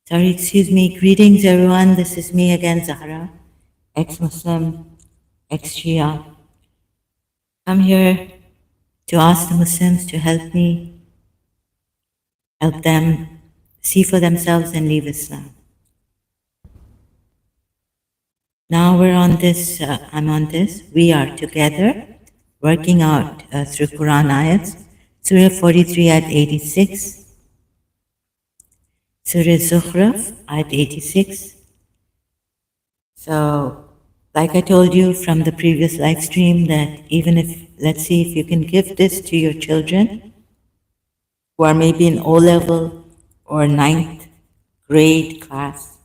Sorry, excuse me. Greetings, everyone. This is me again, Zahra, ex-Muslim, ex-Shia. I'm here to ask the Muslims to help me, help them see for themselves and leave Islam. Now we're on this, I'm on this. We are together working out through Quran ayats, Surah 43 at 86, Surah Zukhruf at 86. So, like I told you from the previous live stream, that even if, let's see if you can give this to your children who are maybe in O level or ninth grade class,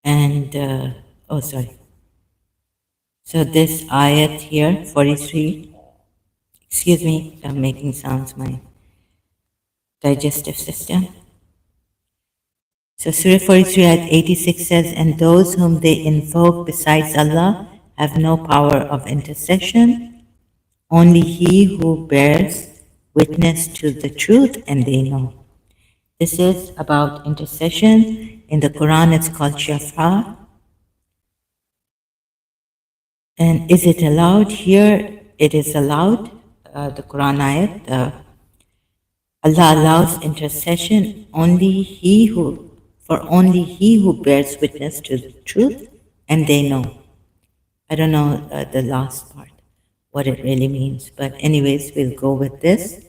and sorry. So this ayat here, 43. Excuse me, I'm making sounds. My digestive system. So Surah 43 at 86 says, "And those whom they invoke besides Allah have no power of intercession. Only He who bears witness to the truth, and they know." This is about intercession. In the Quran, it's called shafa. And is it allowed? Here, it is allowed. The Quran ayat, Allah allows intercession only he who bears witness to the truth, and they know. I don't know the last part, what it really means, but anyways, we'll go with this.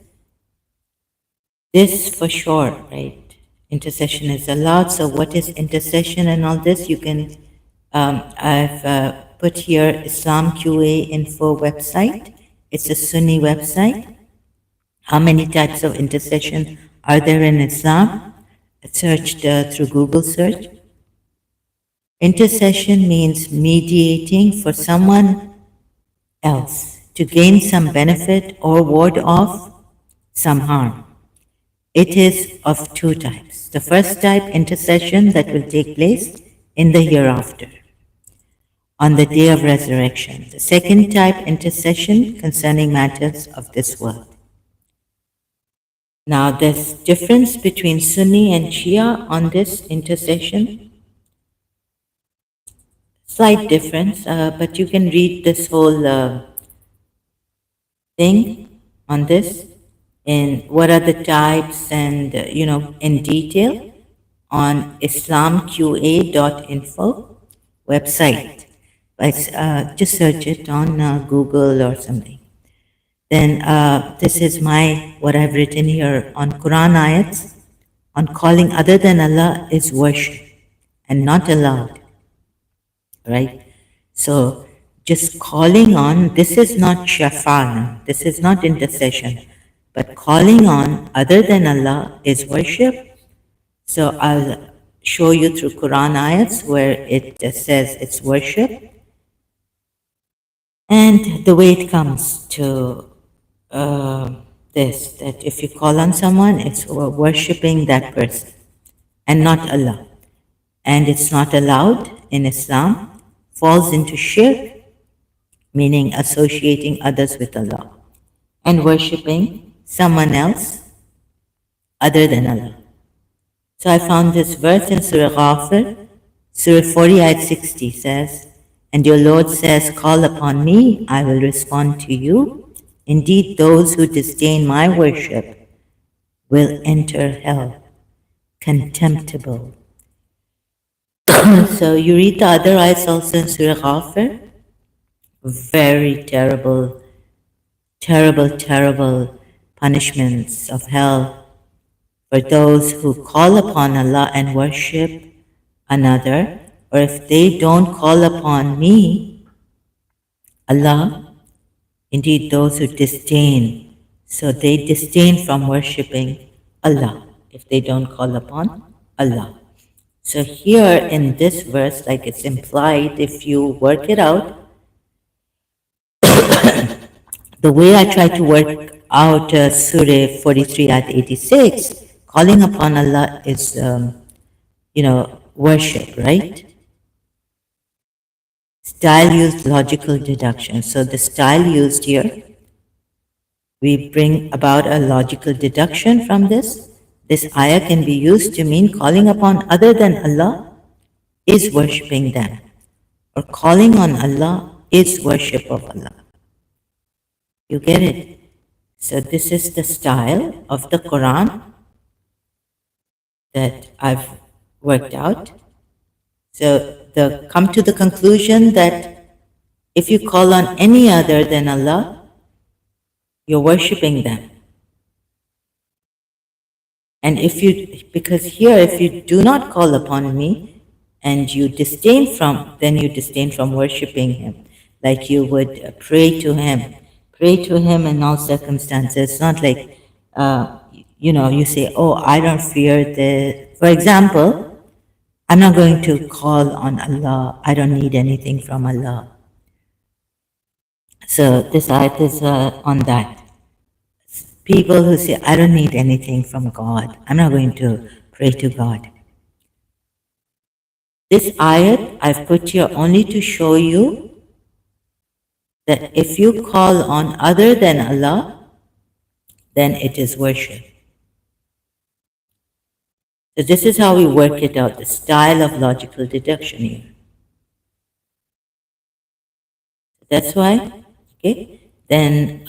This for sure, right? Intercession is allowed. So what is intercession and all this? You can, I've put here Islam QA info website. It's a Sunni website. How many types of intercession are there in Islam? Searched through Google search. Intercession means mediating for someone else to gain some benefit or ward off some harm. It is of two types. The first type, intercession, that will take place in the hereafter, on the day of resurrection. The second type, intercession concerning matters of this world. Now, there's difference between Sunni and Shia on this intercession. Slight difference, but you can read this whole thing on this in what are the types and, in detail on islamqa.info website. Just search it on Google or something. Then this is what I've written here on Quran ayats. On calling other than Allah is worship and not allowed, right? So just calling on, this is not shafa'na, this is not intercession, but calling on other than Allah is worship. So I'll show you through Quran ayats where it says it's worship, and the way it comes to this, that if you call on someone, it's worshipping that person and not Allah. And it's not allowed in Islam, falls into shirk, meaning associating others with Allah and worshipping someone else other than Allah. So I found this verse in Surah Ghafir, Surah 40 ayat 60 says, "And your Lord says, call upon me, I will respond to you. Indeed, those who disdain my worship will enter hell, contemptible." So you read the other ayats also in Surah Ghafir. Very terrible, terrible, terrible punishments of hell for those who call upon Allah and worship another, or if they don't call upon me, Allah, indeed those who disdain, so they disdain from worshipping Allah if they don't call upon Allah. So here in this verse, like it's implied, if you work it out, the way I try to work out Surah 43 at 86, calling upon Allah is, worship, right? Style used, logical deduction. So the style used here, we bring about a logical deduction from this. This ayah can be used to mean calling upon other than Allah is worshipping them, or calling on Allah is worship of Allah. You get it? So this is the style of the Quran that I've worked out. So come to the conclusion that if you call on any other than Allah, you're worshipping them. And because here, if you do not call upon me and you disdain from, then you disdain from worshipping him, like you would pray to him in all circumstances. It's not like, you say, oh, I don't fear this. For example, I'm not going to call on Allah. I don't need anything from Allah. So this ayat is on that. People who say, I don't need anything from God. I'm not going to pray to God. This ayat I've put here only to show you that if you call on other than Allah, then it is worship. So this is how we work it out, the style of logical deduction here. That's why, okay, then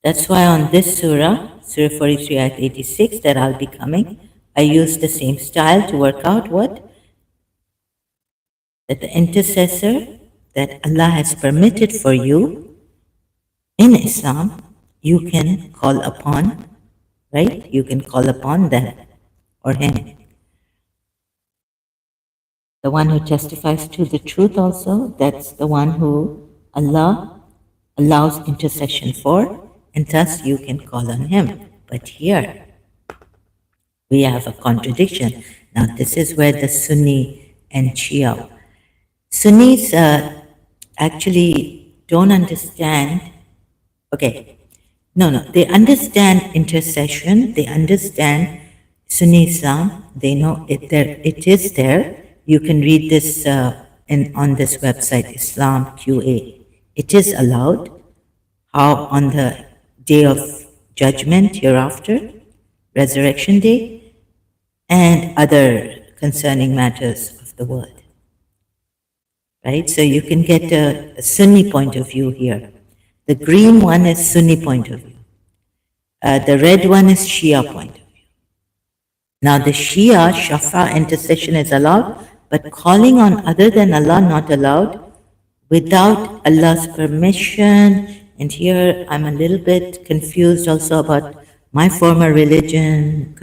that's why on this surah, Surah 43 ayat 86 that I'll be coming, I use the same style to work out what? That the intercessor that Allah has permitted for you in Islam, you can call upon, right? You can call upon them or him. The one who testifies to the truth also, that's the one who Allah allows intercession for, and thus you can call on him. But here, we have a contradiction. Now, this is where the Sunni and Shia. Sunnis actually don't understand. Okay, no, they understand intercession. They understand Sunni Islam. They know it there. It is there. You can read this on this website, Islam QA. It is allowed. How on the day of judgment hereafter, resurrection day, and other concerning matters of the world. Right? So you can get a Sunni point of view here. The green one is Sunni point of view. The red one is Shia point of view. Now the Shia, Shafa intercession is allowed, but calling on other than Allah not allowed without Allah's permission. And here I'm a little bit confused also about my former religion.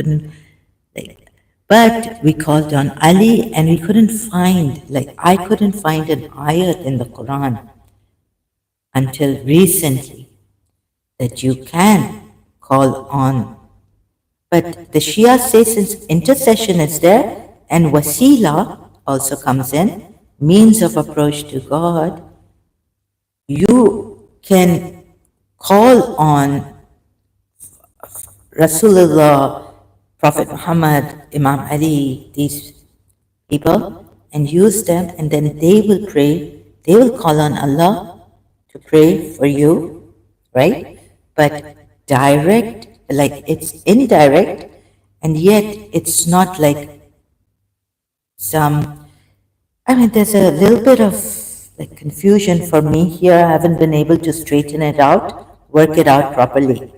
But we called on Ali and we couldn't find, I couldn't find an ayat in the Quran until recently that you can call on. But the Shia say since intercession is there and wasila also comes in, means of approach to God, you can call on Rasulullah, Prophet Muhammad, Imam Ali, these people, and use them, and then they will pray. They will call on Allah to pray for you, right? But direct, like it's indirect, and yet it's not like there's a little bit of confusion for me here. I haven't been able to straighten it out, work it out properly.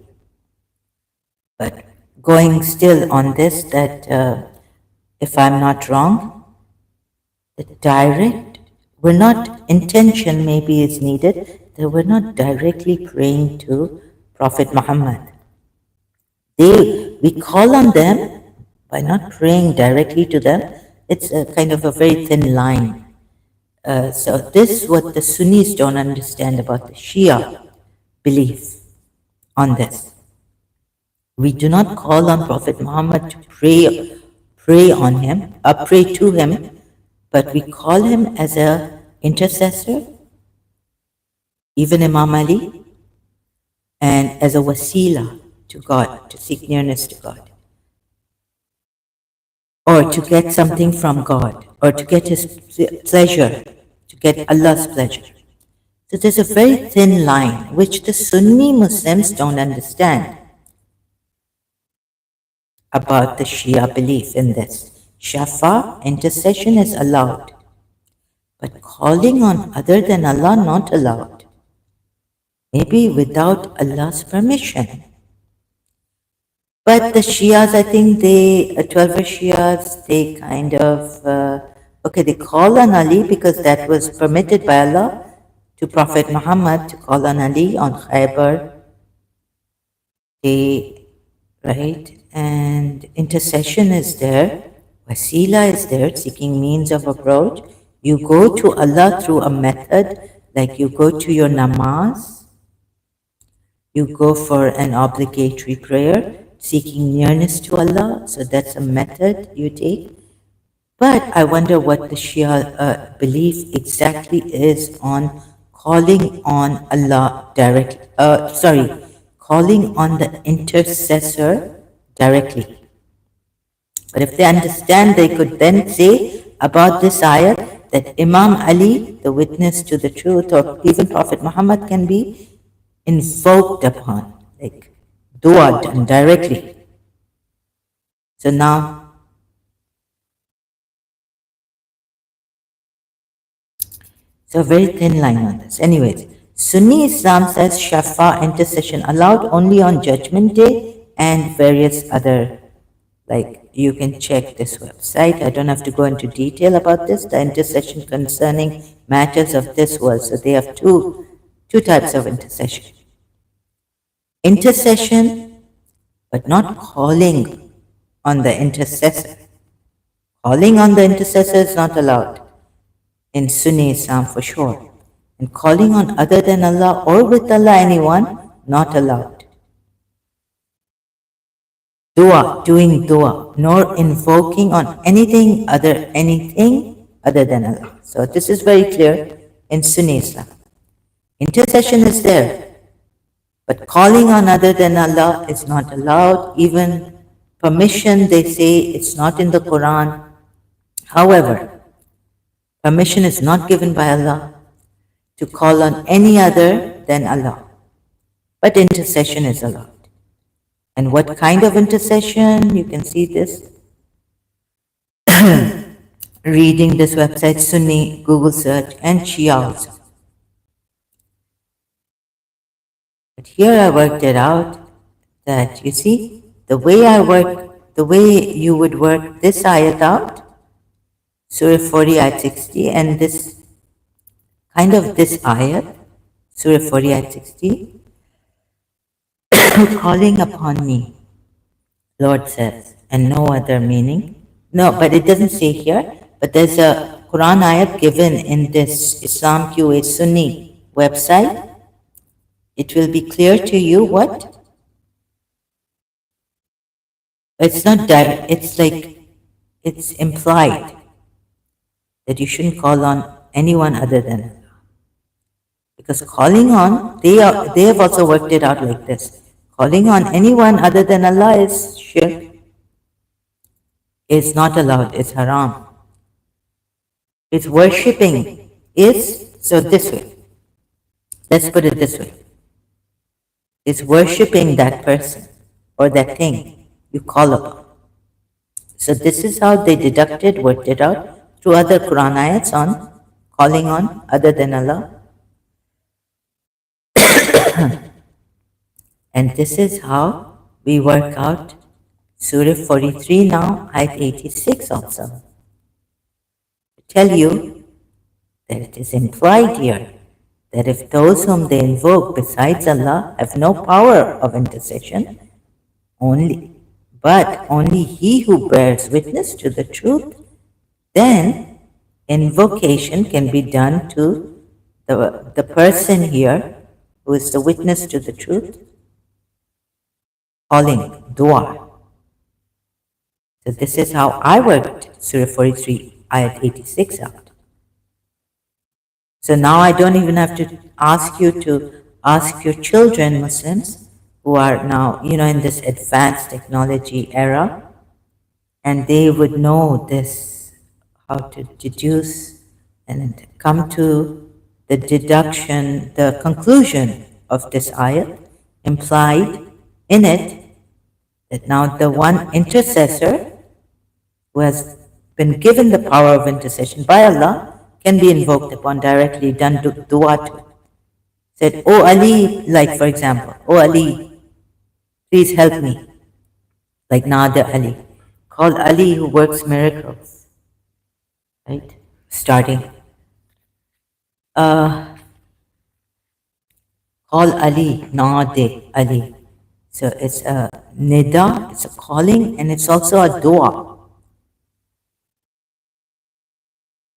But going still on this, that if I'm not wrong, the direct, we're not, intention maybe is needed, that we're not directly praying to Prophet Muhammad. We call on them by not praying directly to them. It's a kind of a very thin line. So this is what the Sunnis don't understand about the Shia belief on this. We do not call on Prophet Muhammad to pray on him, pray to him, but we call him as an intercessor, even Imam Ali, and as a wasila to God, to seek nearness to God, or to get something from God, or to get his pleasure, to get Allah's pleasure. So there's a very thin line which the Sunni Muslims don't understand. about the Shia belief in this. Shafa, intercession is allowed, but calling on other than Allah not allowed. Maybe without Allah's permission. But the Shias, I think they, 12 Shias, they kind of, okay, they call on Ali because that was permitted by Allah to Prophet Muhammad to call on Ali on Khaybar day, right? And intercession is there, wasila is there, seeking means of approach. You go to Allah through a method, like you go to your namaz, you go for an obligatory prayer, seeking nearness to Allah, so that's a method you take. But I wonder what the Shia belief exactly is on calling on Allah directly. Calling on the intercessor directly. But if they understand, they could then say about this ayat that Imam Ali, the witness to the truth, or even Prophet Muhammad can be invoked upon, like dua done directly. So now, so a very thin line on this. Anyways, Sunni Islam says Shafa intercession allowed only on Judgment Day and various other, like you can check this website. I don't have to go into detail about this. The intercession concerning matters of this world. So they have two types of intercession. Intercession, but not calling on the intercessor. Calling on the intercessor is not allowed in Sunni Islam for sure. And calling on other than Allah or with Allah anyone, not allowed. Dua, doing dua, nor invoking on anything other than Allah. So this is very clear in Sunni Islam. Intercession is there, but calling on other than Allah is not allowed. Even permission, they say it's not in the Quran. However, permission is not given by Allah to call on any other than Allah. But intercession is allowed. And what kind of intercession? You can see this. Reading this website, Sunni, Google search, and Shia also. But here I worked it out that, you see, the way you would work this ayat out, Surah 40, ayat 60, and this ayat, Surah 40, ayat 60, calling upon me, Lord says, and no other meaning. No, but it doesn't say here, but there's a Quran ayat given in this Islam QA Sunni website. It will be clear to you what? It's not direct, it's implied that you shouldn't call on anyone other than Allah. Because calling on, they have also worked it out like this. Calling on anyone other than Allah is shirk. It's not allowed, it's haram. It's worshipping is, so this way. Let's put it this way. It's worshipping that person or that thing you call upon. So this is how they worked it out through other Quran ayats on calling on other than Allah. And this is how we work out Surah 43 now, ayat 86 also. To tell you that it is implied here that if those whom they invoke besides Allah have no power of intercession, but only he who bears witness to the truth, then invocation can be done to the person here who is the witness to the truth, calling dua. So this is how I worked Surah 43, ayat 86 out. So now I don't even have to ask you to ask your children, Muslims, who are now, in this advanced technology era, and they would know this, how to deduce and come to the deduction, the conclusion of this ayat, implied in it, That now the one intercessor who has been given the power of intercession by Allah can be invoked upon directly, done dua to. Said, "Oh Ali," like for example, "Oh Ali, please help me." Like Nada Ali. Call Ali who works miracles. Right? Starting. Uh, Call Ali, Nade Ali. So it's a nida, it's a calling, and it's also a dua.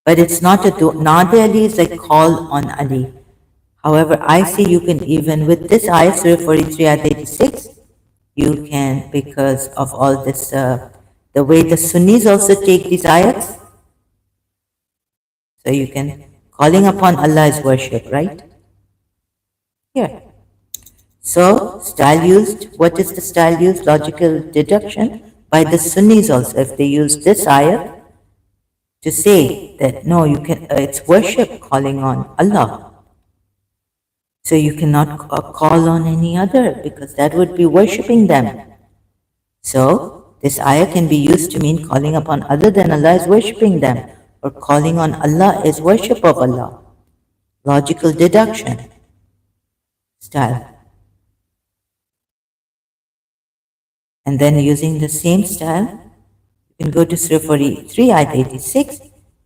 But it's not a dua. Nade Ali is like call on Ali. However, I see you can even, with this ayat, Surah 43, ayat 86, you can, because of all this, the way the Sunnis also take these ayats, so you can, calling upon Allah is worship, right? Here. So, style used, what is the style used? Logical deduction by the Sunnis also. If they use this ayat to say that no, you can, it's worship calling on Allah. So you cannot call on any other because that would be worshipping them. So, this ayah can be used to mean calling upon other than Allah is worshipping them, or calling on Allah is worship of Allah. Logical deduction style. And then using the same style, you can go to Surah 43, ayat 86,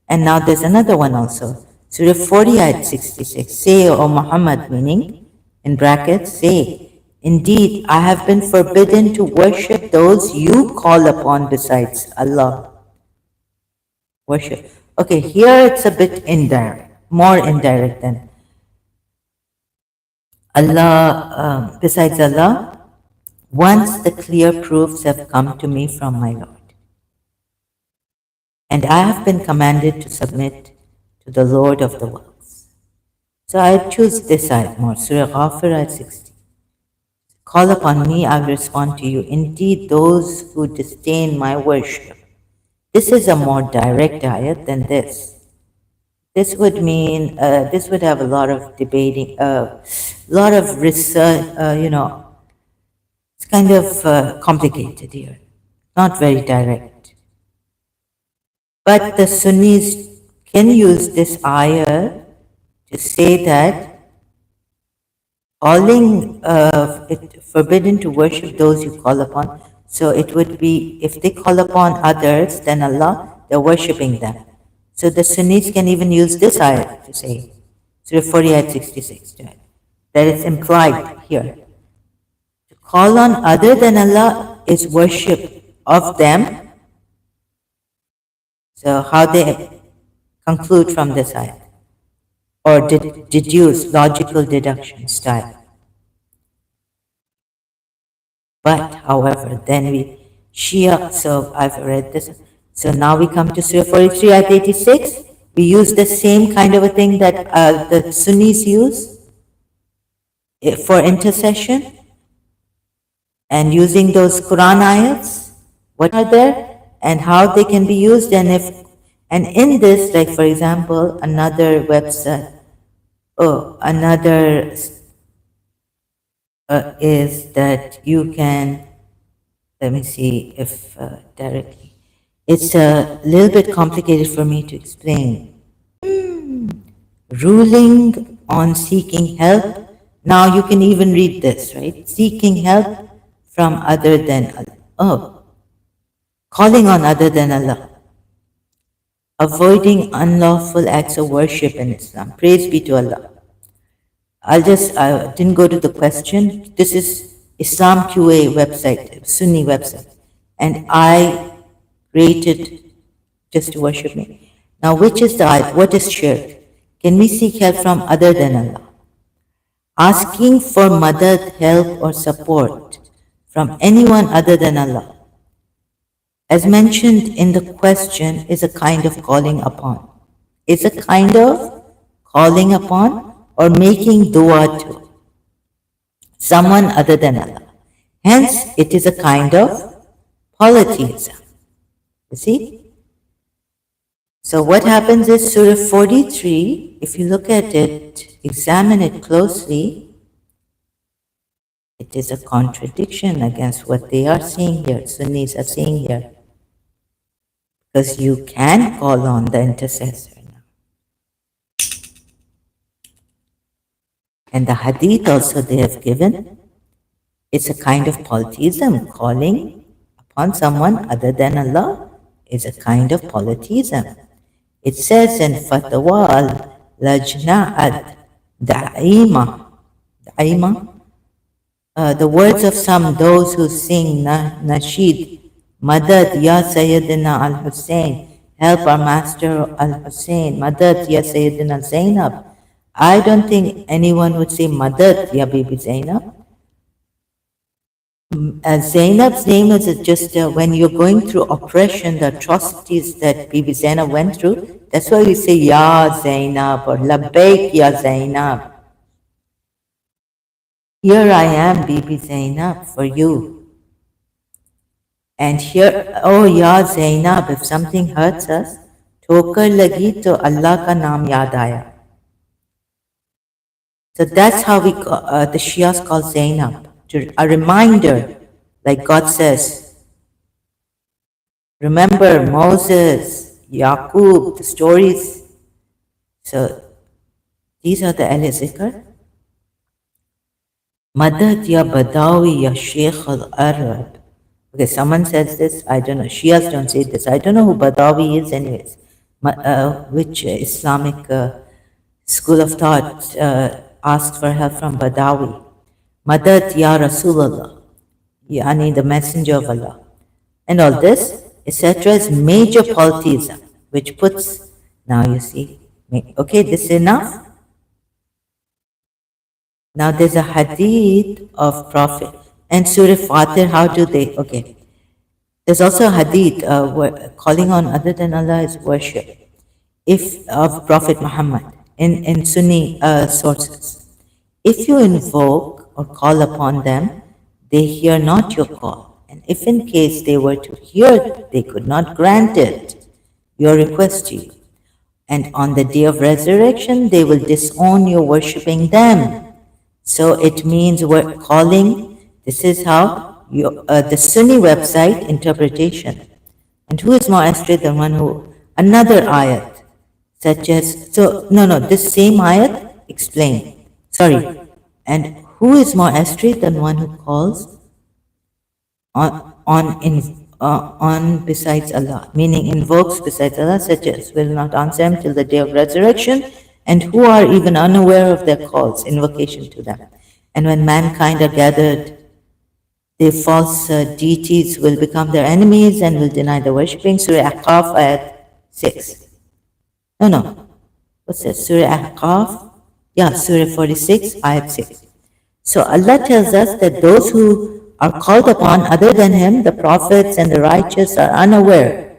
and now there's another one also. Surah 40, ayat 66. Say, O Muhammad, meaning, in brackets, say, indeed, I have been forbidden to worship those you call upon besides Allah. Worship. Okay, here it's a bit indirect, more indirect than Allah, besides Allah, once the clear proofs have come to me from my Lord. And I have been commanded to submit to the Lord of the worlds. So I choose this ayat more, Surah Ghafir ayat 60. Call upon me, I will respond to you. Indeed, those who disdain my worship. This is a more direct ayat than this. This would mean, this would have a lot of debating, a lot of research, it's kind of complicated here, not very direct. But the Sunnis can use this ayah to say that calling it forbidden to worship those you call upon. So it would be if they call upon others than Allah, they're worshipping them. So the Sunnis can even use this ayah to say, Surah 40 ayat 66, that it's implied here. To call on other than Allah is worship of them. So how they conclude from this ayah, or deduce, logical deduction style. But, however, then we, Shia, so I've read this. So now we come to Surah 43, ayat 86. We use the same kind of a thing that the Sunnis use for intercession. And using those Quran ayats, what are there and how they can be used. And in this, like for example, another website, another is that you can, let me see if directly, it's a little bit complicated for me to explain. Ruling on seeking help. Now you can even read this, right? Seeking help from other than Allah. Oh, calling on other than Allah. Avoiding unlawful acts of worship in Islam. Praise be to Allah. I didn't go to the question. This is Islam QA website, Sunni website. And I created just to worship me. Now, which is the ayat? What is shirk? Can we seek help from other than Allah? Asking for madad, help or support from anyone other than Allah, as mentioned in the question, is a kind of calling upon. Is a kind of calling upon or making dua to someone other than Allah. Hence, it is a kind of polytheism. You see? So what happens is Surah 43, if you look at it, examine it closely, It is a contradiction against what they are saying here, Sunnis are saying here. Because you can call on the intercessor now. And the hadith also they have given, it's a kind of polytheism. Calling upon someone other than Allah is a kind of polytheism. It says in Fatwa al-Lajna ad-Da'ima, the words of some, those who sing Nasheed, Madad ya Sayyidina al-Hussein, help our master al-Hussein, Madad ya Sayyidina Zainab. I don't think anyone would say Madad ya Bibi Zainab. Zainab's name is just when you're going through oppression, the atrocities that Bibi Zainab went through, that's why we say Ya Zainab or Labbaik Ya Zainab. Here I am, Bibi Zainab, for you. And here, oh Ya Zainab, if something hurts us, ठोकर लगी तो Allah का नाम याद आया. So that's how the Shias call Zainab, a reminder, like God says, remember Moses, Yaqub, the stories. So these are the Al-Zikr. Madad ya Badawi ya Sheikh al-Arab. Okay, someone says this, I don't know. Shias don't say this. I don't know who Badawi is anyways. Which Islamic school of thought asks for help from Badawi. Madad ya Rasulullah, yani the messenger of Allah. And all this, etc. is major polytheism, which puts, now you see, okay, this is enough. Now there's a hadith of Prophet and Surah Fatir, how do they, okay. There's also a hadith, calling on other than Allah is worship. If of Prophet Muhammad in Sunni sources. If you invoke or call upon them, they hear not your call. And if in case they were to hear, they could not grant it, your request to you. And on the day of resurrection, they will disown you worshipping them. So it means we're calling, this is how the Sunni website interpretation. And who is more astray than one who, another ayat, such as, so, no, this same ayat explained. Sorry. And who is more astray than one who calls on besides Allah, meaning invokes besides Allah, such as will not answer him till the day of resurrection, and who are even unaware of their calls, invocation to them. And when mankind are gathered, their false deities will become their enemies and will deny the worshipping. Surah Ahqaf, ayat 6. No. What's that? Surah Ahqaf? Yeah, Surah 46, ayat 6. So Allah tells us that those who are called upon other than Him, the prophets and the righteous, are unaware.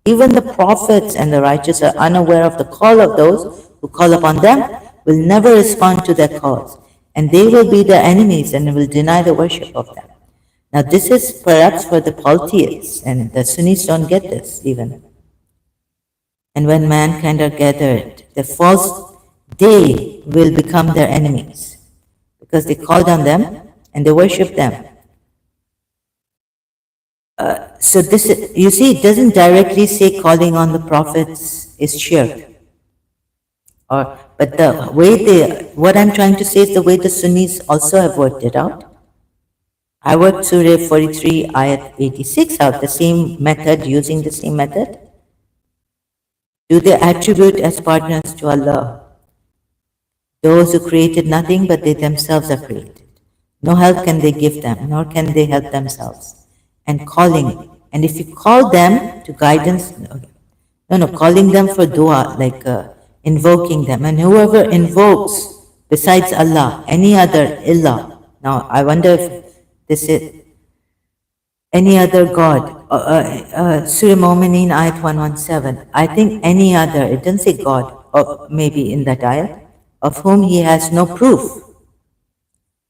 Even the prophets and the righteous are unaware of the call of those who call upon them, will never respond to their calls, and they will be their enemies and will deny the worship of them. Now this is perhaps for the polytheists, and the Sunnis don't get this even. And when mankind are gathered, the false, they will become their enemies, because they called on them and they worship them. So this, you see, it doesn't directly say calling on the prophets is shirk. But the way what I'm trying to say is the way the Sunnis also have worked it out. I worked Surah 43, ayat 86 out, the same method, using the same method. Do they attribute as partners to Allah those who created nothing but they themselves are created? No help can they give them, nor can they help themselves. And calling, and if you call them to guidance, calling them for dua, like invoking them, and whoever invokes besides Allah, any other illah. Now I wonder if this is any other God. Surah Mu'mineen, ayat 117. I think any other, it doesn't say God, or maybe in that ayat, of whom he has no proof.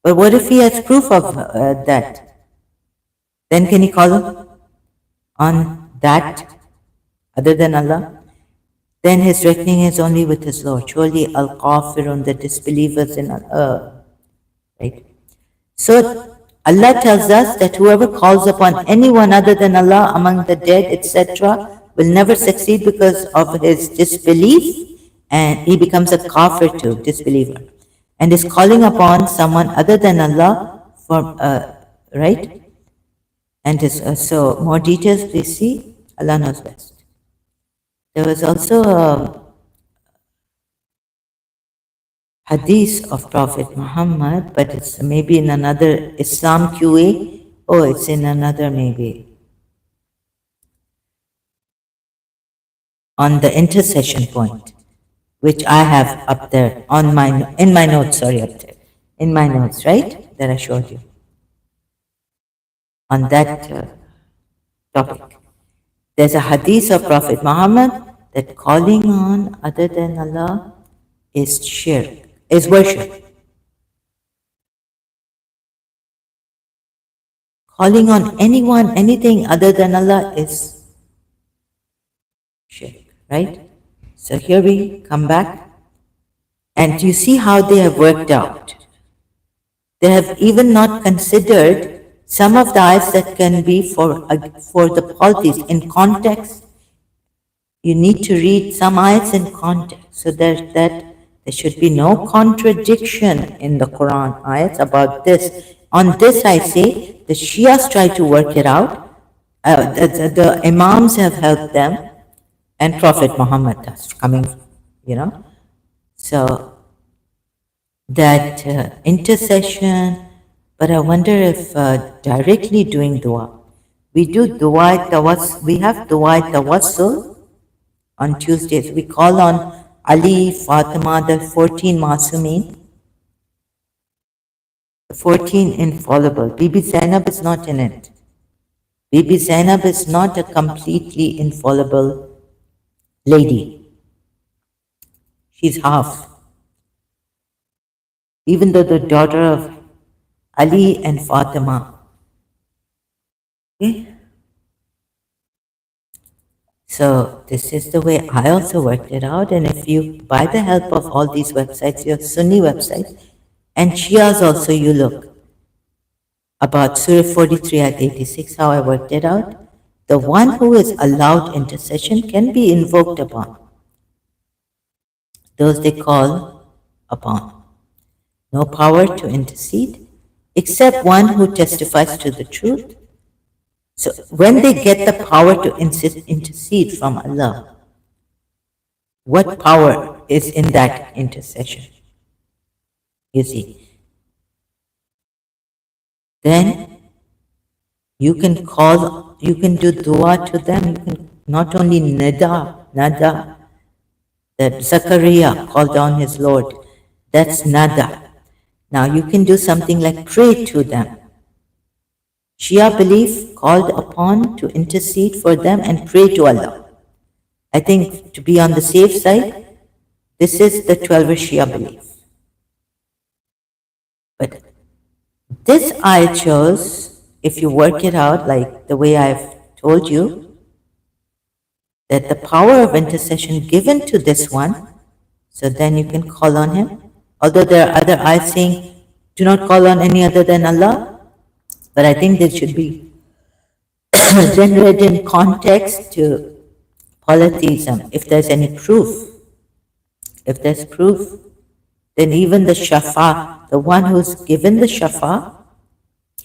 But what if he has proof of that? Then can he call on that other than Allah? Then his reckoning is only with his Lord. Surely al-Kafirun, the disbelievers in Allah. Right? So Allah tells us that whoever calls upon anyone other than Allah among the dead, etc., will never succeed because of his disbelief, and he becomes a kafir too, disbeliever, and is calling upon someone other than Allah for right. And so more details, please see. Allah knows best. There was also a hadith of Prophet Muhammad, but it's maybe in another Islam QA. Oh, it's in another maybe on the intercession point, which I have up there on my in my notes. Sorry, up there in my notes, right? That I showed you on that topic. There's a hadith of Prophet Muhammad that calling on other than Allah is shirk, is worship. Calling on anyone, anything other than Allah is shirk, right? So here we come back, and you see how they have worked out. They have even not considered some of the ayats that can be for the polities in context. You need to read some ayats in context, so that there should be no contradiction in the Quran ayats about this. On this, I say the Shias try to work it out. The Imams have helped them, and Prophet Muhammad has coming, you know. So that intercession, but I wonder if directly doing dua. We do dua we have dua tawassul on Tuesdays. We call on Ali, Fatima, the 14 Masumeen, the 14 infallible. Bibi Zainab is not in it. Bibi Zainab is not a completely infallible lady. She's half. Even though the daughter of Ali and Fatima. Okay? So this is the way I also worked it out. And if you, by the help of all these websites, your Sunni websites, and Shias also, you look about Surah 43 at 86, how I worked it out. The one who is allowed intercession can be invoked upon. Those they call upon. No power to intercede, except one who testifies to the truth. So when they get the power to intercede from Allah, what power is in that intercession? You see. Then you can do dua to them. You can not only nada, that Zachariah called down his Lord. That's nada. Now you can do something like pray to them. Shia belief called upon to intercede for them and pray to Allah. I think to be on the safe side, this is the 12 Shia belief. But this I chose, if you work it out like the way I've told you, that the power of intercession given to this one, so then you can call on him. Although there are other ayats saying, do not call on any other than Allah, but I think there should be generated in context to polytheism, if there's any proof. If there's proof, then even the shafa, the one who's given the shafa,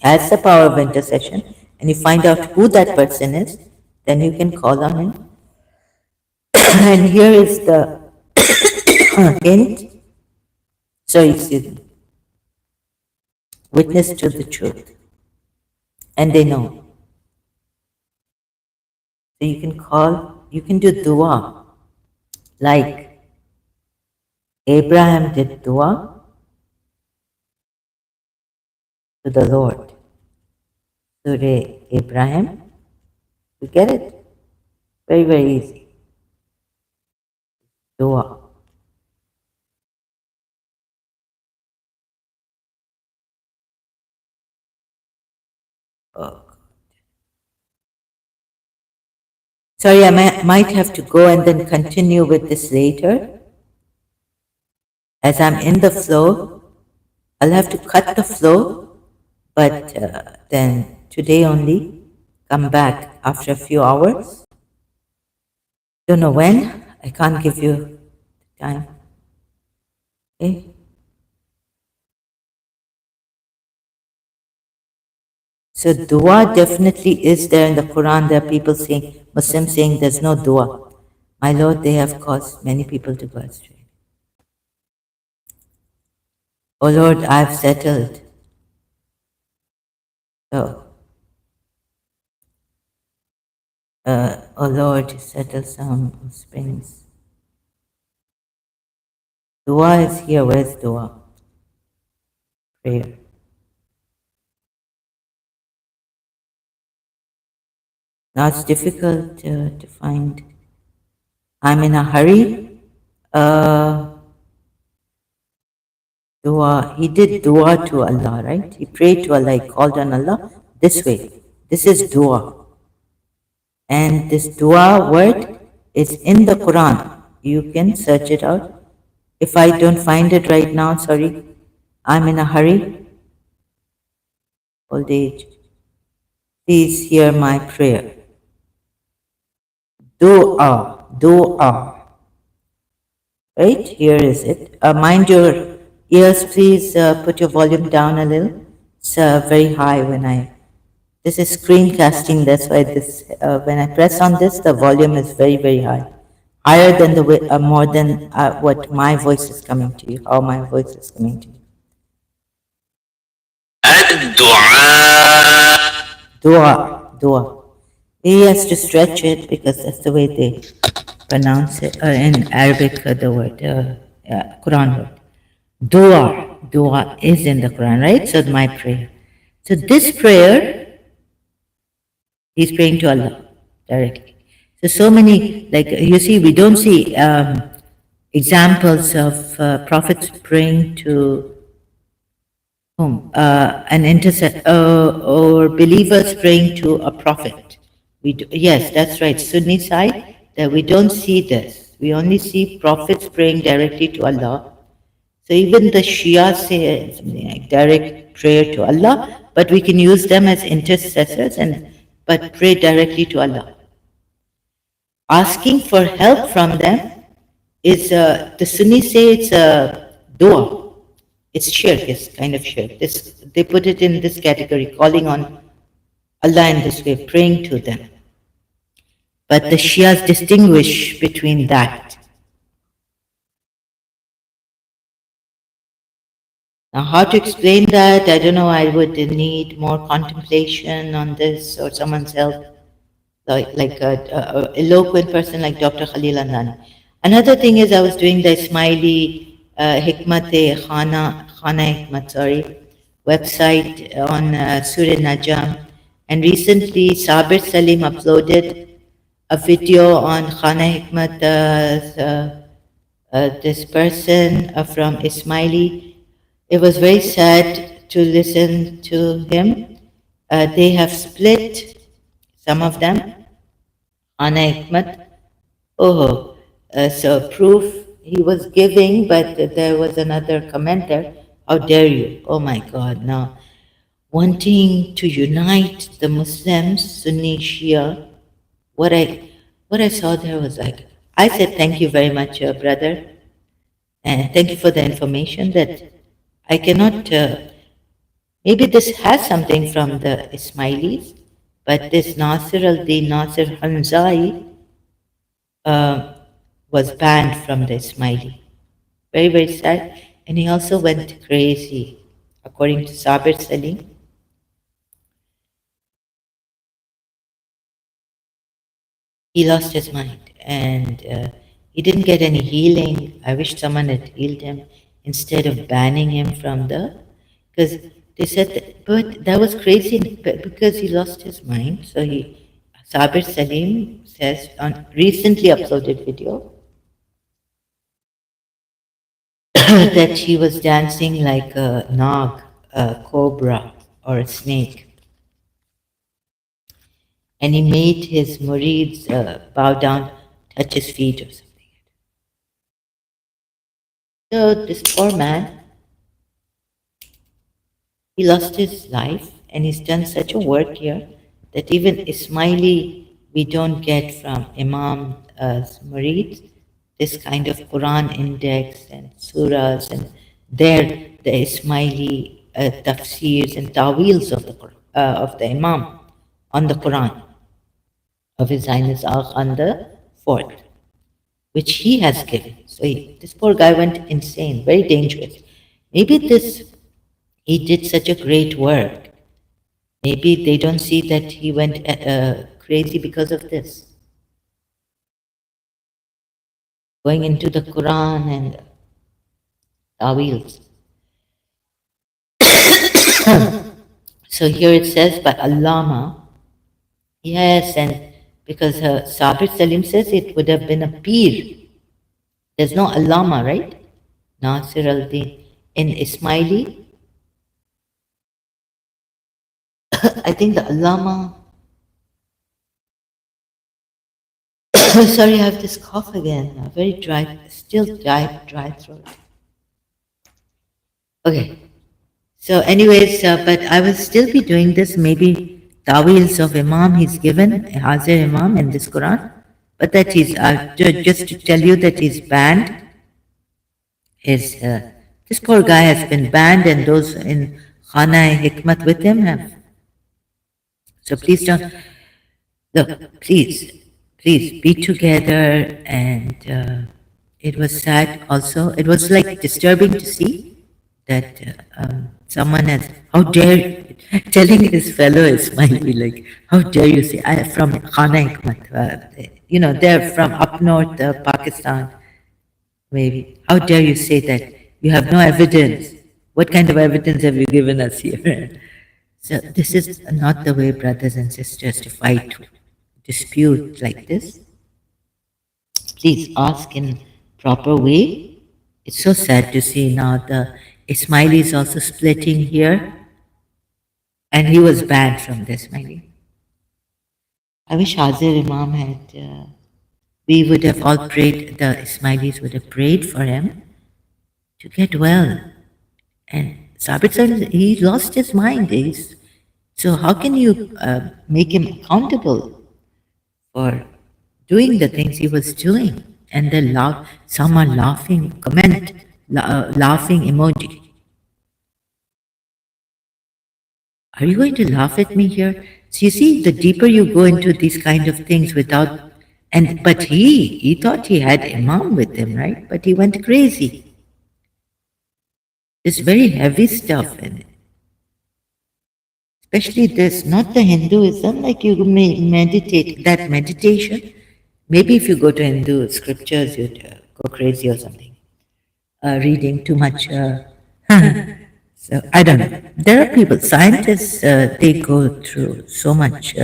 has the power of intercession, and you find out who that person is, then you can call on him. And here is the hint. So excuse me. Witness to the truth. And they know. So you can do dua. Like Abraham did dua to the Lord. Surah Abraham. You get it? Very, very easy. Dua. Oh. Sorry, I might have to go and then continue with this later. As I'm in the flow, I'll have to cut the flow But then today only, come back after a few hours. Don't know when. I can't give you time. Okay. So dua definitely is there in the Quran. There are people saying, Muslims saying there's no dua. My Lord, they have caused many people to go astray. Oh Lord, I've settled. So, oh Lord, settle some springs. Dua is here. Where's dua? Prayer. Now it's difficult to find. I'm in a hurry. Uh, Dua. He did dua to Allah, right? He prayed to Allah. He called on Allah this way. This is dua. And this dua word is in the Quran. You can search it out. If I don't find it right now, sorry, I'm in a hurry. Old age. Please hear my prayer. Dua. Dua. Right? Here is it. Mind your ears, please put your volume down a little. It's very high when I. This is screencasting, that's why this, when I press on this, the volume is very, very high. Higher than the, more than what my voice is coming to you, how my voice is coming to you. Dua, dua. He has to stretch it because that's the way they pronounce it in Arabic, the word, Quran word. Dua, dua is in the Quran, right? So my prayer. So this prayer, he's praying to Allah directly. So many, like you see, we don't see examples of prophets praying to whom? An intercessor or believers praying to a prophet. Yes, that's right. Sunni side, that we don't see this. We only see prophets praying directly to Allah. So even the Shia say something like direct prayer to Allah, but we can use them as intercessors and but pray directly to Allah. Asking for help from them is the Sunnis say it's a dua. It's shirk, it's kind of shirk. They put it in this category, calling on Allah in this way, praying to them. But the Shias distinguish between that. Now, how to explain that? I don't know. I would need more contemplation on this or someone's help, like a eloquent person like Dr. Khalil Andani. Another thing is, I was doing the Ismaili Khana Hikmat, sorry, website on Surah Najam. And recently, Sabir Salim uploaded a video on Khana Hikmat, this person from Ismaili. It was very sad to listen to him. They have split, some of them, Khana Hikmat. Oh, so proof he was giving, but there was another commenter. How dare you? Oh my God! Now, wanting to unite the Muslims, Sunni, Shia. What I what I saw there was like, I said thank you very much, brother, and thank you for the information. That I cannot. Maybe this has something from the Ismailis, but this Nasir al-Din Nasir Hanzai uh, was banned from the Ismaili. Very, very sad. And he also went crazy. According to Sabir Salim, he lost his mind and he didn't get any healing. I wish someone had healed him instead of banning him from the. Because they said, but that was crazy because he lost his mind. So Sabir Salim says on recently uploaded video that he was dancing like a nag, a cobra, or a snake. And he made his murids bow down, touch his feet or something. So this poor man, He lost his life, and he's done such a work here that even Ismaili we don't get from Imam's Murid, this kind of Quran index and surahs, and there the Ismaili tafsirs and tawils of the Imam on the Quran of His Highness Al Khan the Fourth, which he has given. So this poor guy went insane, very dangerous. Maybe this he did such a great work. Maybe they don't see that he went crazy because of this. Going into the Quran and Tawils. So here it says by Allama. Yes, and because Sabir Salim says it would have been a Pir. There's no Allama, right? Nasir al-Din. In Ismaili, I think the Allama. Sorry, I have this cough again. A very dry, still dry throat. Okay. So, anyways, but I will still be doing this. Maybe tawils of Imam he's given, Hazir Imam in this Quran. But that is just to tell you that he's banned. Is this poor guy has been banned, and those in Khana Hikmat with him have. So please don't. Look, please be together. And it was sad also. It was like disturbing to see that someone has, how dare, telling his fellow Ismaili, like, how dare you say, I from Khana Hikmat, they're from up north, Pakistan, maybe. How dare you say that? You have no evidence. What kind of evidence have you given us here? So this is not the way, brothers and sisters, to fight dispute like this. Please ask in proper way. It's so sad to see now the Ismaili is also splitting here, and he was banned from the Ismaili. I wish Hazir Imam had. We would have all prayed. The Ismailis would have prayed for him to get well. And Sabit said he lost his mind. So how can you make him accountable for doing the things he was doing? And then some are laughing, laughing emoji. Are you going to laugh at me here? So you see, the deeper you go into these kind of things but he thought he had Imam with him, right? But he went crazy. It's very heavy stuff in it. Especially this, not the Hinduism, like you may meditate, that meditation. Maybe if you go to Hindu scriptures, you'd go crazy or something. Reading too much. So I don't know. There are people, scientists, they go through so much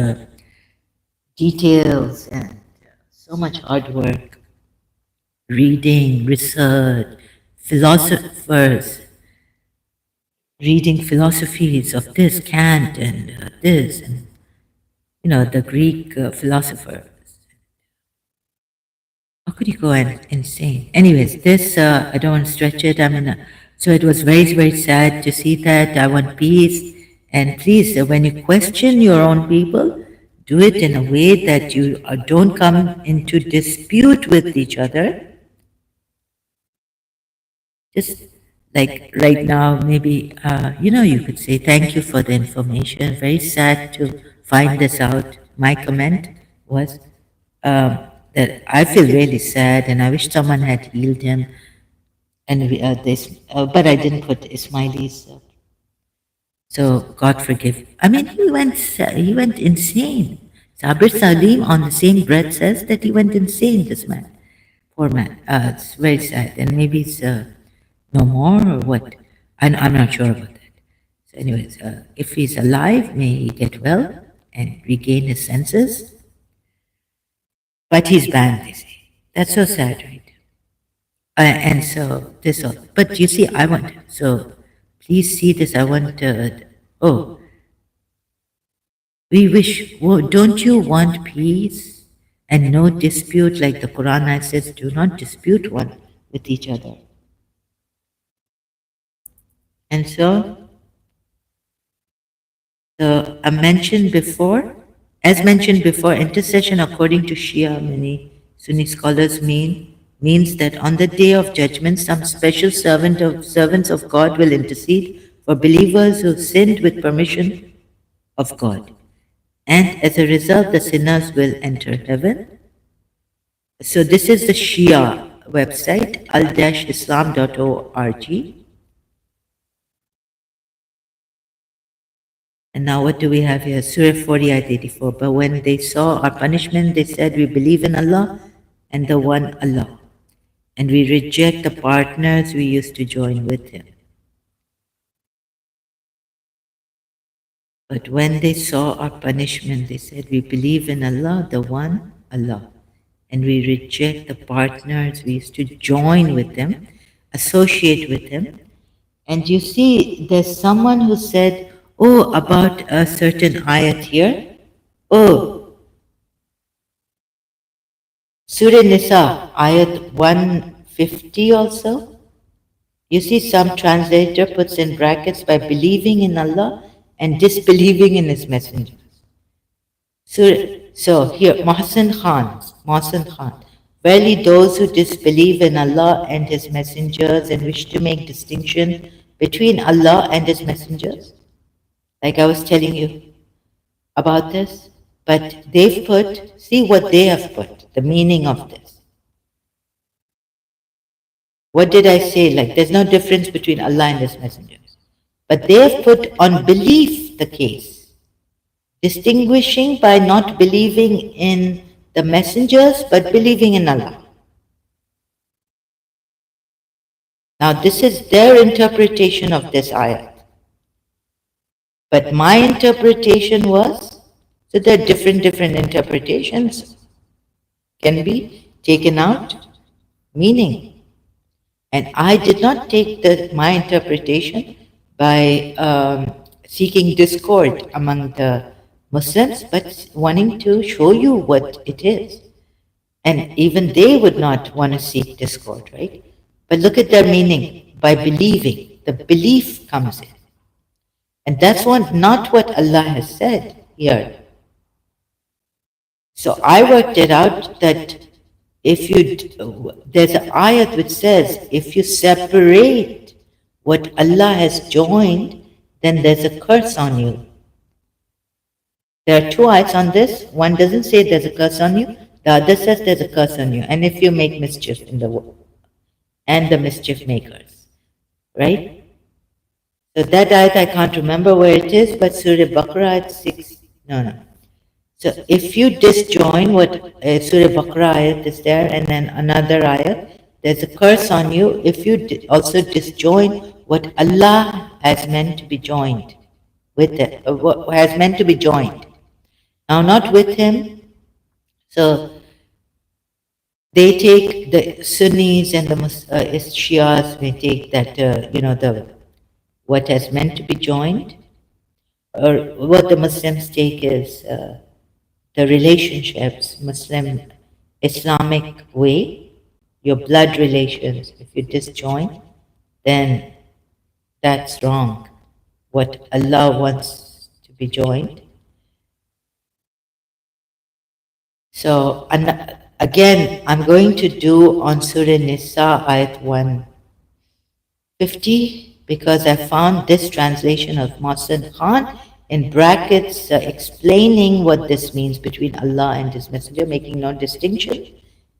details and so much hard work, reading, research, philosophers, reading philosophies of this Kant and this, and the Greek philosophers. How could you go insane? Anyways, this I don't want to stretch it. So it was very very sad to see that. I want peace, and please, when you question your own people, do it in a way that you don't come into dispute with each other. Just like right now, maybe, you could say, thank you for the information. Very sad to find this out. My comment was that I feel really sad and I wish someone had healed him. And but I didn't put Ismailis. So God forgive. I mean, he went insane. Sabir Salim on the same breath says that he went insane, this man. Poor man. It's very sad. And maybe it's no more or what? I'm not sure about that. So anyways, if he's alive, may he get well and regain his senses. But he's banned, they say. That's so sad, right? And so this all. But you see, I want, so please see this. I want, oh, we wish, don't you want peace and no dispute, like the Quran says, do not dispute one with each other. And so So, as mentioned before, intercession according to Shia, many Sunni scholars means that on the day of judgment, some special servants of God will intercede for believers who sinned with permission of God, and as a result, the sinners will enter heaven. So this is the Shia website, al-islam.org. And now what do we have here? Surah 40, ayat 84. But when they saw our punishment, they said, we believe in Allah and the one Allah. And we reject the partners we used to join with Him. But when they saw our punishment, they said, we believe in Allah, the one Allah. And we reject the partners we used to join with them, associate with them. And you see, there's someone who said, oh, about a certain ayat here. Oh, Surah Nisa, ayat 150 also. You see, some translator puts in brackets by believing in Allah and disbelieving in His messengers. So here, Mohsen Khan. Verily, those who disbelieve in Allah and His messengers and wish to make distinction between Allah and His messengers, like I was telling you about this, but they've put, see what they have put, the meaning of this. What did I say? Like, there's no difference between Allah and His messengers. But they have put on belief the case, distinguishing by not believing in the messengers, but believing in Allah. Now, this is their interpretation of this ayat. But my interpretation was, so there are different interpretations can be taken out, meaning. And I did not take my interpretation by seeking discord among the Muslims, but wanting to show you what it is. And even they would not want to seek discord, right? But look at their meaning. By believing, the belief comes in. And that's not what Allah has said here. So I worked it out that if there's an ayat which says, if you separate what Allah has joined, then there's a curse on you. There are two ayats on this. One doesn't say there's a curse on you. The other says there's a curse on you. And if you make mischief in the world, and the mischief makers, right? So that ayat, I can't remember where it is, but Surah Baqarah ayat 6, no. So if you disjoin what Surah Baqarah ayat is there, and then another ayat, there's a curse on you if you also disjoin what Allah has meant to be joined with it, what has meant to be joined. Now, not with Him. So they take the Sunnis and the Shias. They take that the what has meant to be joined, or what the Muslims take is the relationships, Muslim Islamic way, your blood relations. If you disjoin, then that's wrong. What Allah wants to be joined. So again, I'm going to do on Surah Nisa ayat 150 because I found this translation of Mohsen Khan in brackets explaining what this means between Allah and His Messenger, making no distinction,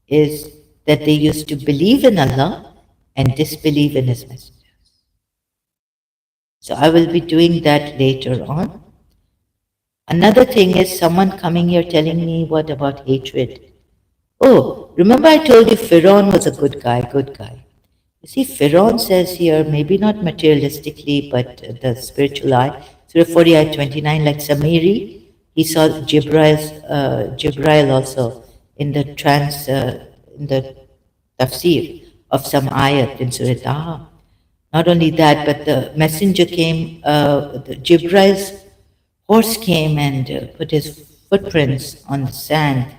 is that they used to believe in Allah and disbelieve in His messengers. So I will be doing that later on. Another thing is someone coming here telling me, what about hatred? Oh, remember I told you Pharaoh was a good guy. You see, Pharaoh says here, maybe not materialistically, but the spiritual eye, Surah 40, ayat 29, like Samiri, he saw Jibril also in the tafsir of some ayat in Surah Taha. Not only that, but the messenger came, Jibril's horse came and put his footprints on the sand.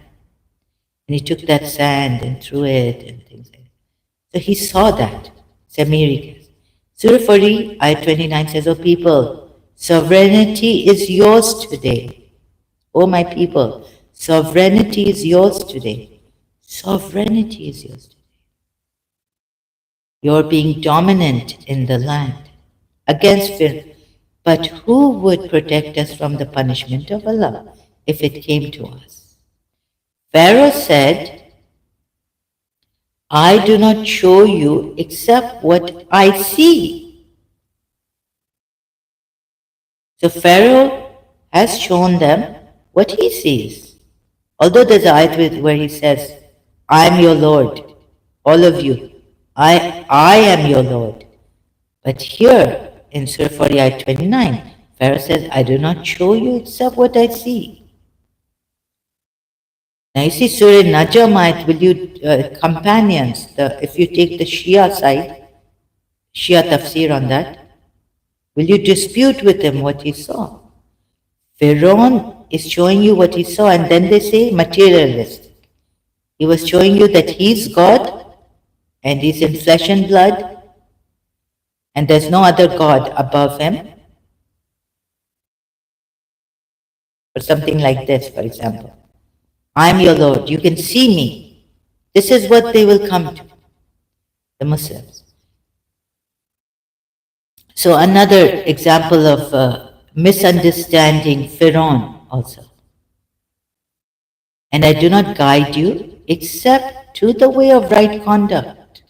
And he took that sand and threw it and things like that. So he saw that, Samiri. Surah 40, ayat 29 says, O people, Sovereignty is yours today. Oh, my people, sovereignty is yours today. Sovereignty is yours today. You're being dominant in the land against fear. But who would protect us from the punishment of Allah if it came to us? Pharaoh said, I do not show you except what I see. So Pharaoh has shown them what he sees. Although there's an ayat where he says, I am your Lord, all of you. I am your Lord. But here in Surah 40, ayat 29, Pharaoh says, I do not show you except what I see. Now you see Surah Najm ayat, will you, companions, if you take the Shia side, Shia tafsir on that, will you dispute with him what he saw? Pharaoh is showing you what he saw, and then they say materialistic. He was showing you that he's God and he's in flesh and blood and there's no other God above him. Or something like this, for example. I'm your Lord, you can see me. This is what they will come to, the Muslims. So another example of misunderstanding Pharaoh also. And I do not guide you except to the way of right conduct.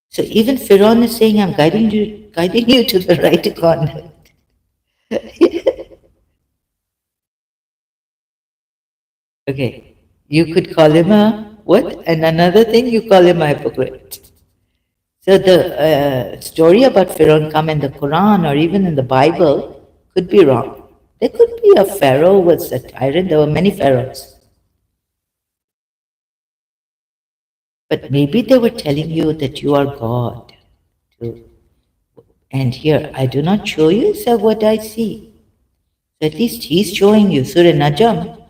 So even Pharaoh is saying, I'm guiding you to the right conduct. Okay, you could call him a what? And another thing, you call him a hypocrite. So the story about Pharaoh come in the Quran or even in the Bible could be wrong. There could be a Pharaoh who was a tyrant. There were many pharaohs. But maybe they were telling you that you are God. Too. And here, I do not show you except what I see. So at least he's showing you. Surah Najm,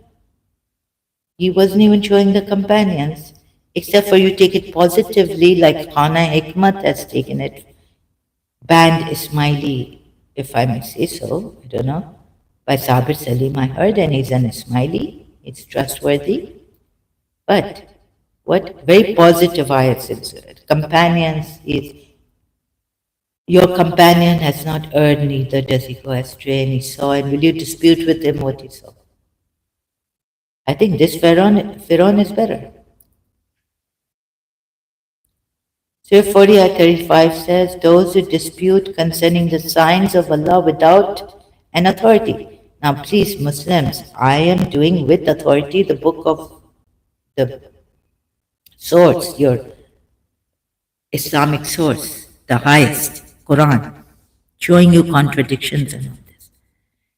he wasn't even showing the companions, except for you take it positively, like Khana Hikmat has taken it. Banned Ismaili, if I may say so, I don't know. By Sabir Salim, I heard, and he's an Ismaili. It's trustworthy. But what very positive ayats in Surah. Companions is your companion has not erred, neither does he go astray, and he saw, and will you dispute with him what he saw? I think this Pharaoh is better. Surah 40 ayat 35 says, those who dispute concerning the signs of Allah without an authority. Now please Muslims, I am doing with authority the book of the source, your Islamic source, the highest, Quran, showing you contradictions and all this.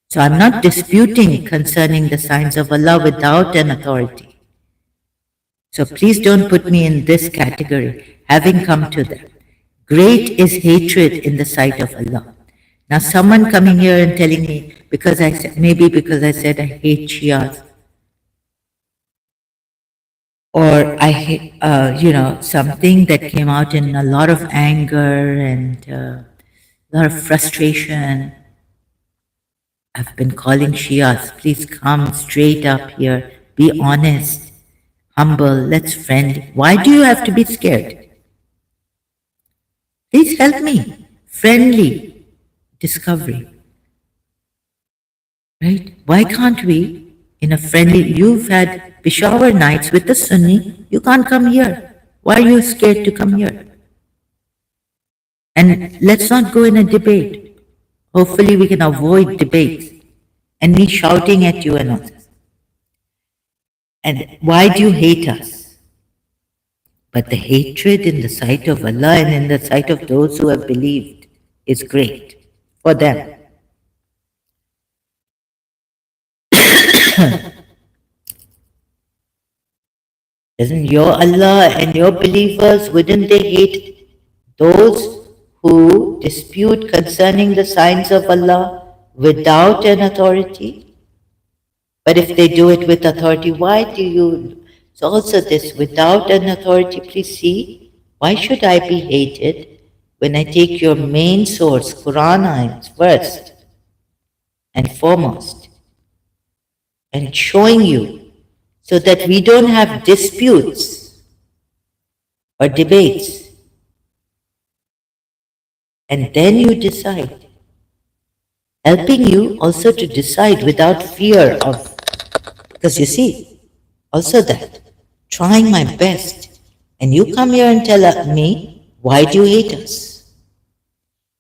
So I'm not disputing concerning the signs of Allah without an authority. So please don't put me in this category, having come to that. Great is hatred in the sight of Allah. Now someone coming here and telling me, because I said, maybe because I said I hate Shias, or I hate, something that came out in a lot of anger and a lot of frustration. I've been calling Shias, please come straight up here, be honest, humble, let's friend. Why do you have to be scared? Please help me. Friendly discovery. Right? Why can't we, in a friendly, you've had Peshawar nights with the Sunni, you can't come here. Why are you scared to come here? And let's not go in a debate. Hopefully we can avoid debates and me shouting at you and all this. And why do you hate us? But the hatred in the sight of Allah and in the sight of those who have believed is great for them. Doesn't your Allah and your believers, wouldn't they hate those who dispute concerning the signs of Allah without an authority? But if they do it with authority, why do you? So also this, without an authority, please see, why should I be hated when I take your main source, Quran ayats, first and foremost, and showing you so that we don't have disputes or debates, and then you decide, helping you also to decide without fear of, because you see, also that, trying my best, and you come here and tell me, why do you hate us?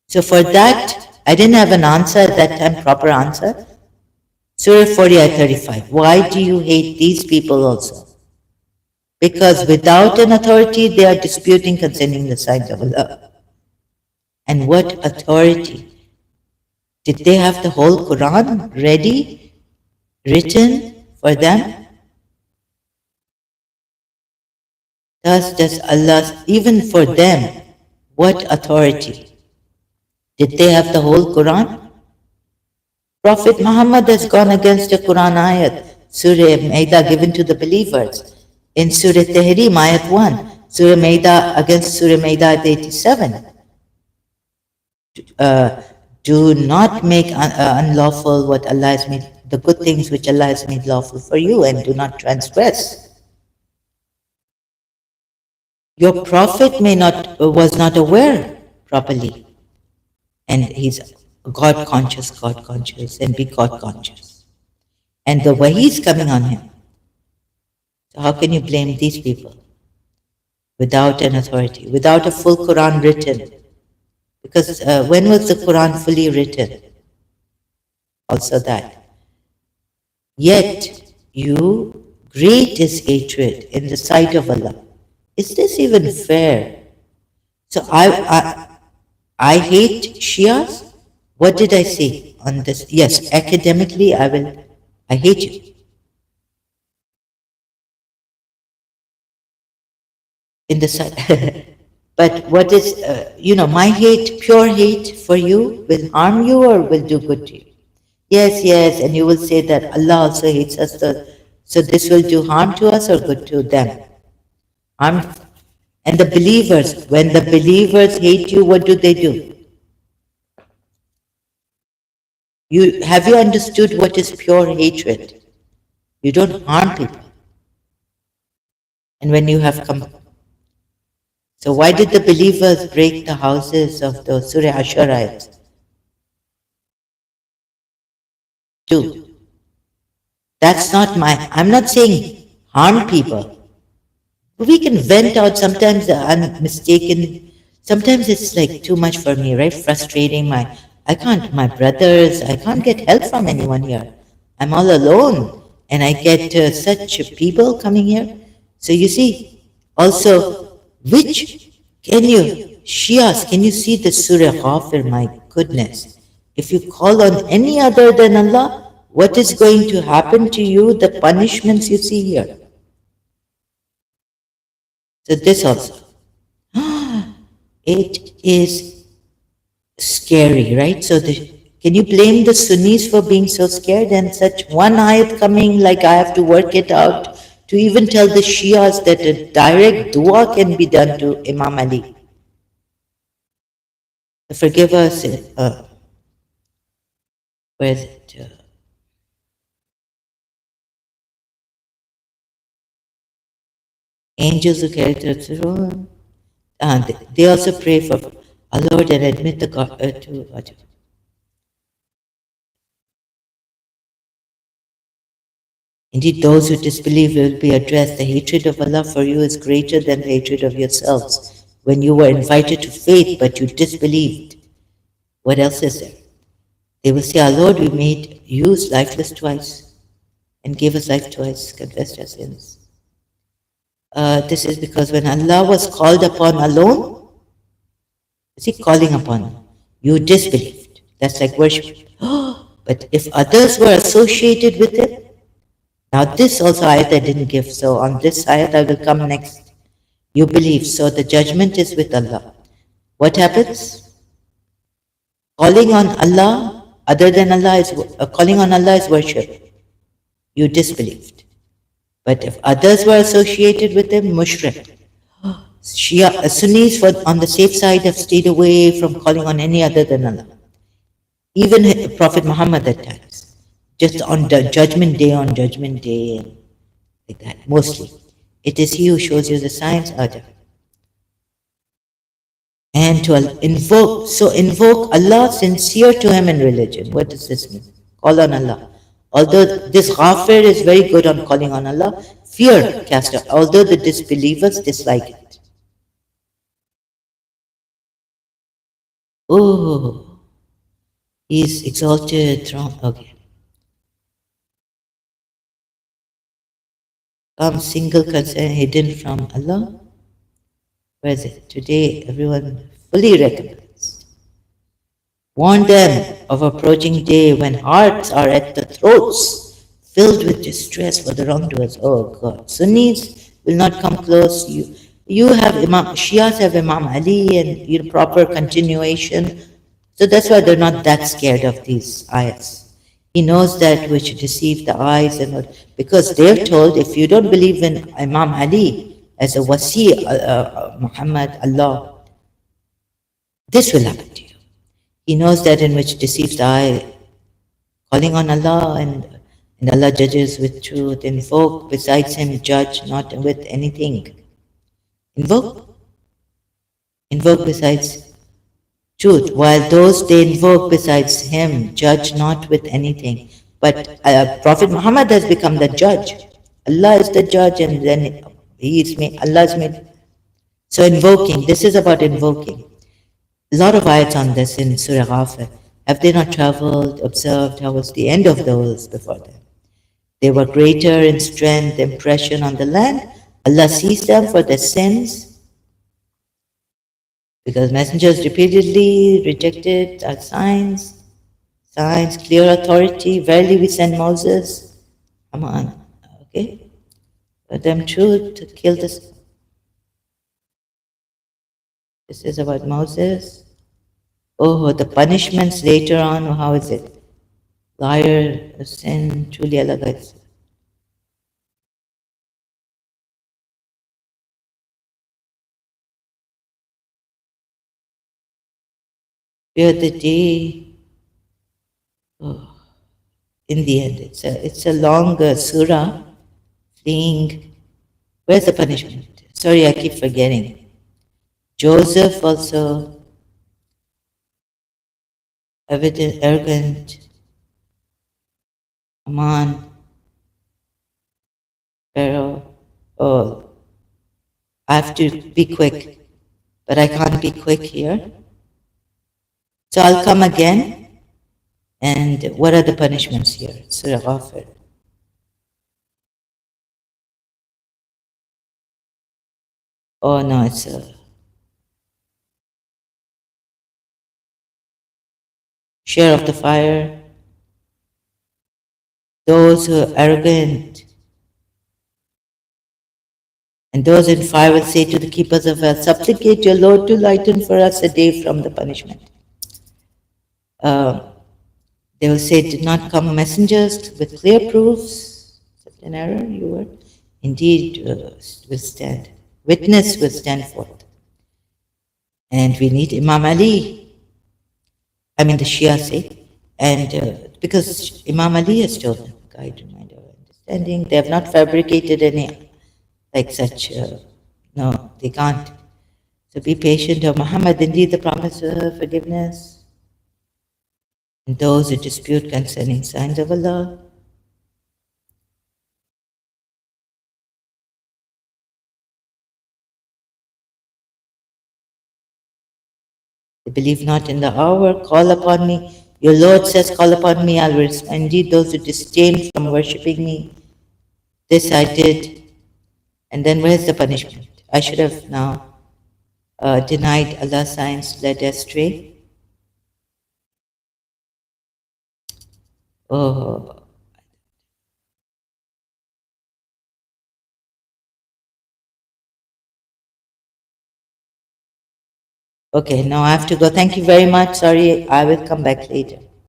So for that, I didn't have an answer at that time, proper answer. Surah 40, ayat 35. Why do you hate these people also? Because without an authority, they are disputing concerning the signs of Allah. And what authority? Did they have the whole Quran ready, written for them? Thus does Allah, even for them, what authority? Did they have the whole Quran? Prophet Muhammad has gone against a Quran ayat, Surah Maida given to the believers. In Surah Tahrim, ayat 1, Surah Maida against Surah Maida ayat 87. Do not make unlawful what Allah has made, the good things which Allah has made lawful for you, and do not transgress. Your prophet was not aware properly, and he's God conscious, and be God conscious. And the wahi is coming on him. So how can you blame these people without an authority, without a full Quran written? Because when was the Quran fully written? Also that. Yet you great is hatred in the sight of Allah. Is this even fair? So I hate Shias. What did I say on this? Yes, academically I hate you. In the sight. But what is, my hate, pure hate for you will harm you or will do good to you? Yes, and you will say that Allah also hates us, so this will do harm to us or good to them? Harm. And the believers, when the believers hate you, what do? Have you understood what is pure hatred? You don't harm people. And when you have come, so why did the believers break the houses of the Surah Asharites? Do. That's not I'm not saying harm people. We can vent out sometimes unmistaken. Sometimes it's like too much for me, right? Frustrating. My brothers, I can't get help from anyone here. I'm all alone. And I get such people coming here. So you see, also, Shias, can you see the Surah Ghafir? My goodness. If you call on any other than Allah, what is going to happen to you, the punishments you see here? So this also. It is scary, right? So can you blame the Sunnis for being so scared and such one ayat coming, like I have to work it out to even tell the Shias that a direct dua can be done to Imam Ali. Forgive us, where is it? Angels who carry the throne. They also pray for our Lord and admit the God to. Indeed, those who disbelieve will be addressed. The hatred of Allah for you is greater than the hatred of yourselves. When you were invited to faith, but you disbelieved. What else is there? They will say, our Lord, we made you lifeless twice and gave us life twice, confessed our sins. This is because when Allah was called upon alone, is He calling upon you? You disbelieved. That's like worship. But if others were associated with it, now this also ayat I didn't give, so on this ayat I will come next. You believe, so the judgment is with Allah. What happens? Calling on Allah, other than Allah calling on Allah is worship. You disbelieved. But if others were associated with Him, mushrik. Sunnis on the safe side have stayed away from calling on any other than Allah. Even Prophet Muhammad at times, just on the Judgment Day, and like that, mostly. It is He who shows you the signs, Adam. And to invoke Allah sincere to Him in religion. What does this mean? Call on Allah. Although this ghafir is very good on calling on Allah, fear cast out, although the disbelievers dislike it. Oh, He is exalted throne. Okay. Some single concern hidden from Allah. Where is it? Today, everyone fully recognizes. Warn them of approaching day when hearts are at the throats, filled with distress for the wrongdoers. Oh God. Sunnis will not come close. You have Shias have Imam Ali and your proper continuation. So that's why they're not that scared of these ayats. He knows that which deceive the eyes and what, because they're told if you don't believe in Imam Ali as a wasi, Muhammad, Allah, this will happen to you. He knows that in which deceives the eye, calling on Allah, and Allah judges with truth. Invoke besides Him, judge not with anything. Invoke, invoke besides truth, while those they invoke besides Him judge not with anything. But Prophet Muhammad has become the judge. Allah is the judge, and then Allah is made. So invoking, this is about invoking. A lot of ayats on this in Surah Ghafir. Have they not traveled, observed how was the end of those before them? They were greater in strength, impression on the land. Allah sees them for their sins, because messengers repeatedly rejected our signs, clear authority. Verily we send Moses. Come on, okay? For them truth to kill this. This is about Moses. Oh, the punishments later on, how is it? Liar, sin, truly Allah guides. Fear the day. Oh, in the end, it's a long surah, fleeing. Where's the punishment? Sorry, I keep forgetting. Joseph also, arrogant. Aman, Pharaoh. Oh, I have to be quick, but I can't be quick here. So I'll come again. And what are the punishments here? Surah Ghafir. Oh no, it's a share of the fire. Those who are arrogant, and those in fire will say to the keepers of earth, supplicate your Lord to lighten for us a day from the punishment. They will say, did not come messengers with clear proofs? Such an error you were. Indeed, will stand. Witness will stand forth. And we need Imam Ali. I mean, the Shia say. And because Imam Ali has told them, guide, remind our understanding. They have not fabricated any like such. No, they can't. So be patient, O Muhammad. Indeed, the promise of forgiveness. And those who dispute concerning signs of Allah, they believe not in the hour. Call upon me. Your Lord says, call upon me, I will respond. Indeed, those who disdain from worshipping me, this I did. And then where's the punishment? I should have now denied Allah's signs, led astray. Oh, okay, now I have to go. Thank you very much. Sorry, I will come back later.